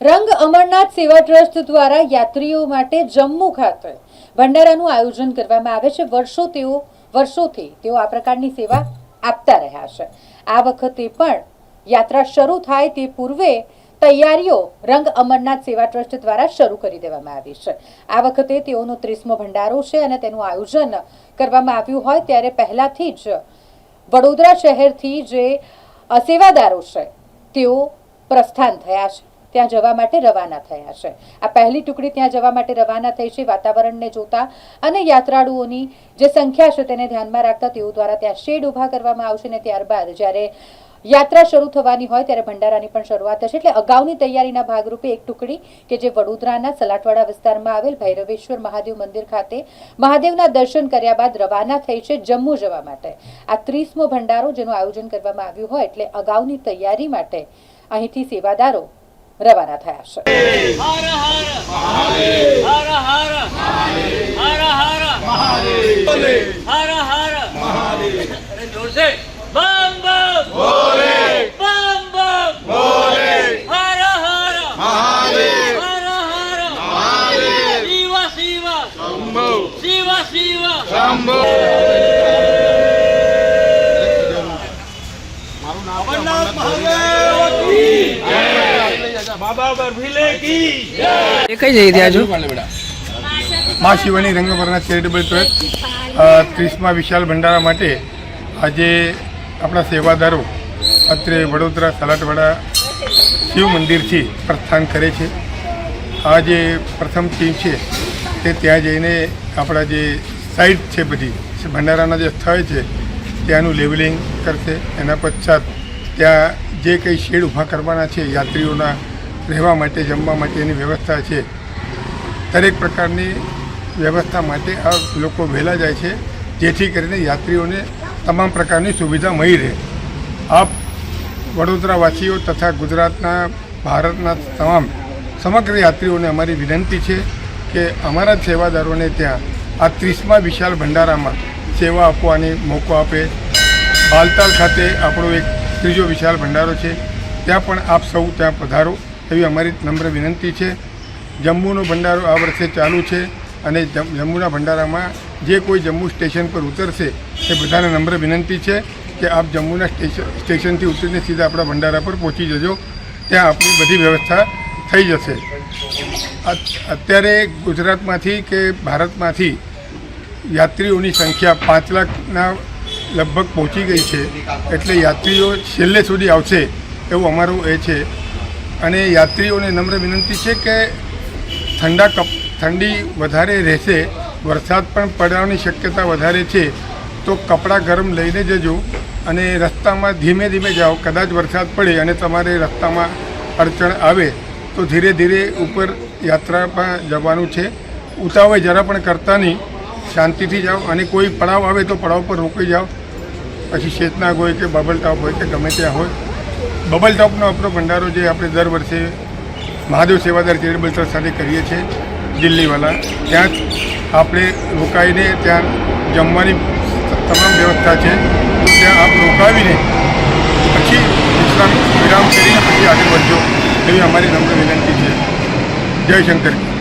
રંગ અમરનાથ સેવા ટ્રસ્ટ દ્વારા યાત્રીઓ માટે જમ્મુ ખાતે ભંડારાનું આયોજન કરવામાં આવે છે। વર્ષોથી તેઓ આ પ્રકારની સેવા આપતા રહ્યા છે। આ વખતે પણ યાત્રા શરૂ થાય તે પૂર્વે તૈયારીઓ રંગ અમરનાથ સેવા ટ્રસ્ટ દ્વારા શરૂ કરી દેવામાં આવી છે। આ વખતે તેઓનો 30મો ભંડારો છે અને તેનું આયોજન કરવામાં આવ્યું હોય ત્યારે પહેલાથી જ વડોદરા શહેરથી જે સેવાદારો છે તેઓ પ્રસ્થાન થયા છે, ત્યાં જવા માટે રવાના થયા છે। આ પહેલી ટુકડી ત્યાં જવા માટે રવાના થઈ છે। વાતાવરણને જોતા અને યાત્રાળુઓની જે સંખ્યા છે તેને ધ્યાનમાં રાખતા તેઓ દ્વારા ત્યાં શેડ ઊભા કરવામાં આવશે અને ત્યારબાદ જ્યારે યાત્રા શરૂ થવાની હોય ત્યારે ભંડારાની પણ શરૂઆત થશે। એટલે અગાઉની તૈયારીના ભાગરૂપે એક ટુકડી કે જે વડોદરાના સલાટવાડા વિસ્તારમાં આવેલ ભૈરવેશ્વર મહાદેવ મંદિર ખાતે મહાદેવના દર્શન કર્યા બાદ રવાના થઈ છે જમ્મુ જવા માટે। આ 30મો ભંડારો જેનું આયોજન કરવામાં આવ્યું હોય એટલે અગાઉની તૈયારી માટે અહીંથી સેવાદારો રવાના થયા છે। बम बम भोले बम बम भोले हर हर महादेव हर हर महादेव शिव शिव शंभो शिव शिव शंभो अमरनाथ महादेव की जय बाबा बर्फीले की जय। कई जई थी आजू माँ शिवानी रंग अमरनाथ चैरिटेबल ट्रस्ट 30મા વિશાલ ભંડારા માટે આજે આપણા સેવાદારો અત્રે વડોદરા સલાટવાડા શિવ મંદિરથી પ્રસ્થાન કરે છે। આ જે પ્રથમ ટીમ છે તે ત્યાં જઈને આપણા જે સાઇટ છે બધી ભંડારાના જે સ્થળ છે ત્યાંનું લેવલિંગ કરશે। એના પશ્ચાત ત્યાં જે કંઈ શેડ ઊભા કરવાના છે યાત્રીઓના રહેવા માટે જમવા માટેની વ્યવસ્થા છે દરેક પ્રકારની વ્યવસ્થા માટે આ લોકો વહેલા જાય છે જેથી કરીને યાત્રીઓને તમામ પ્રકારની સુવિધા મળી રહે। આપ વડોદરાવાસીઓ તથા ગુજરાતના ભારતના તમામ સમગ્ર યાત્રીઓને અમારી વિનંતી છે કે અમારા સેવાદારોને ત્યાં આ 30મા વિશાળ ભંડારામાં સેવા આપવાની મોકો આપે। બાલતાલ ખાતે આપણો એક ત્રીજો વિશાળ ભંડારો છે, ત્યાં પણ આપ સૌ ત્યાં પધારો એવી અમારી નમ્ર વિનંતી છે। જમ્મુનો ભંડારો આ વર્ષે ચાલુ છે અને જમ્મુના ભંડારામાં જે કોઈ જમ્મુ સ્ટેશન પર ઉતરશે એ બધાને નમ્ર વિનંતી છે કે આપ જમ્મુના સ્ટેશનથી ઉતરીને સીધા આપણા ભંડારા પર પહોંચી જજો, ત્યાં આપણી બધી વ્યવસ્થા થઈ જશે। અત્યારે ગુજરાતમાંથી કે ભારતમાંથી યાત્રીઓની સંખ્યા 5 લાખના લગભગ પહોંચી ગઈ છે, એટલે યાત્રીઓ છેલ્લે સુધી આવશે એવું અમારું એ છે। અને યાત્રીઓને નમ્ર વિનંતી છે કે ઠંડી વધારે રહેશે, વરસાદ પણ પડવાની શક્યતા વધારે છે, તો કપડાં ગરમ લઈને જજો અને રસ્તામાં ધીમે ધીમે જાઓ। કદાચ વરસાદ પડે અને તમારે રસ્તામાં અડચણ આવે તો ધીરે ધીરે ઉપર યાત્રામાં જવાનું છે। ઉતાવળ જરા પણ કરતા નહીં, શાંતિથી જાઓ અને કોઈ પડાવ આવે તો પડાવ પર રોકાઈ જાઓ। પછી શેતનાગ હોય કે બબલ ટોપ હોય કે ગમે ત્યાં હોય, બબલ ટોપનો આપણો ભંડારો જે આપણે દર વર્ષે મહાદેવ સેવાદાર ચેરિટેબલ ટ્રસ્ટ સાથે કરીએ છીએ દિલ્હીવાલા, ત્યાં આપણે રોકાઈને ત્યાં જમવાની તમામ વ્યવસ્થા છે, તો ત્યાં આપ રોકાવીને પછી વિરામ કરીને પછી આગળ વધજો એવી અમારી નમ્ર વિનંતી છે। જય શંકર।